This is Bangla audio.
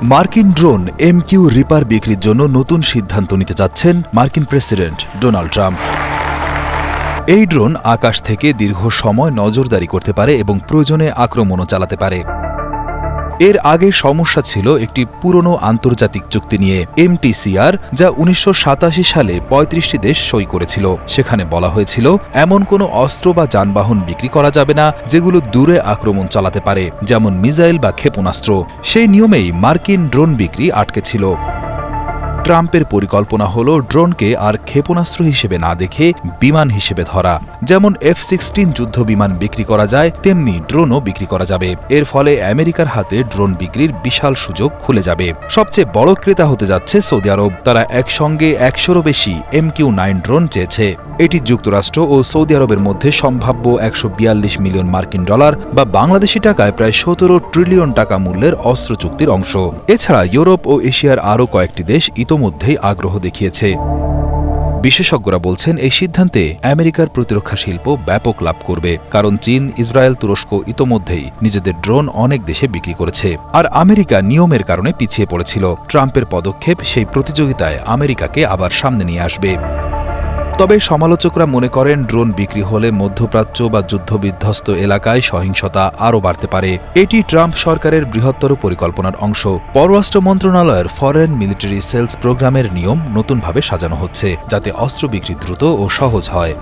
মার্কিন ড্রোন এমকিউ রিপার বিক্রির জন্য নতুন সিদ্ধান্ত নিতে যাচ্ছেন মার্কিন প্রেসিডেন্ট ডোনাল্ড ট্রাম্প। এই ড্রোন আকাশ থেকে দীর্ঘ সময় নজরদারি করতে পারে এবং প্রয়োজনে আক্রমণও চালাতে পারে। এর আগে সমস্যা ছিল একটি পুরনো আন্তর্জাতিক চুক্তি নিয়ে এমটিসিআর, যা ১৯৮৭ সালে ৩৫টি দেশ সই করেছিল। সেখানে বলা হয়েছিল এমন কোনো অস্ত্র বা যানবাহন বিক্রি করা যাবে না যেগুলো দূরে আক্রমণ চালাতে পারে, যেমন মিসাইল বা ক্ষেপণাস্ত্র। সেই নিয়মেই মার্কিন ড্রোন বিক্রি আটকে ছিল। ট্রাম্পের পরিকল্পনা হল ড্রোনকে আর ক্ষেপণাস্ত্র হিসেবে না দেখে বিমান হিসেবে ধরা। যেমন F-16 যুদ্ধ বিমান বিক্রি করা যায়, তেমনি ড্রোনও বিক্রি করা যাবে। এর ফলে আমেরিকার হাতে ড্রোন বিক্রির বিশাল সুযোগ খুলে যাবে। সবচেয়ে বড় ক্রেতা হতে যাচ্ছে সৌদি আরব। তারা একসঙ্গে ১০০রও বেশি MQ-9 ড্রোন চেয়েছে। এটি যুক্তরাষ্ট্র ও সৌদি আরবের মধ্যে সম্ভাব্য $১৪২ মিলিয়ন মার্কিন ডলার বা বাংলাদেশি টাকায় প্রায় ১৭ ট্রিলিয়ন টাকা মূল্যের অস্ত্র চুক্তির অংশ। এছাড়া ইউরোপ ও এশিয়ার আরও কয়েকটি দেশ ইতোমধ্যেই আগ্রহ দেখিয়েছে। বিশেষজ্ঞরা বলছেন এই সিদ্ধান্তে আমেরিকার প্রতিরক্ষা শিল্প ব্যাপক লাভ করবে, কারণ চীন, ইসরায়েল, তুরস্ক ইতোমধ্যেই নিজেদের ড্রোন অনেক দেশে বিক্রি করেছে। আর আমেরিকা নিয়মের কারণে পিছিয়ে পড়েছিল। ট্রাম্পের পদক্ষেপ সেই প্রতিযোগিতায় আমেরিকাকে আবার সামনে নিয়ে আসবে। তবে সমালোচকরা মনে করেন ড্রোন বিক্রি হলে মধ্যপ্রাচ্য বা যুদ্ধবিধ্বস্ত এলাকায় সহিংসতা আরও বাড়তে পারে। এটি ট্রাম্প সরকারের বৃহত্তর পরিকল্পনার অংশ। পররাষ্ট্র মন্ত্রণালয়ের ফরেন মিলিটারি সেলস প্রোগ্রামের নিয়ম নতুনভাবে সাজানো হচ্ছে, যাতে অস্ত্র বিক্রি দ্রুত ও সহজ হয়।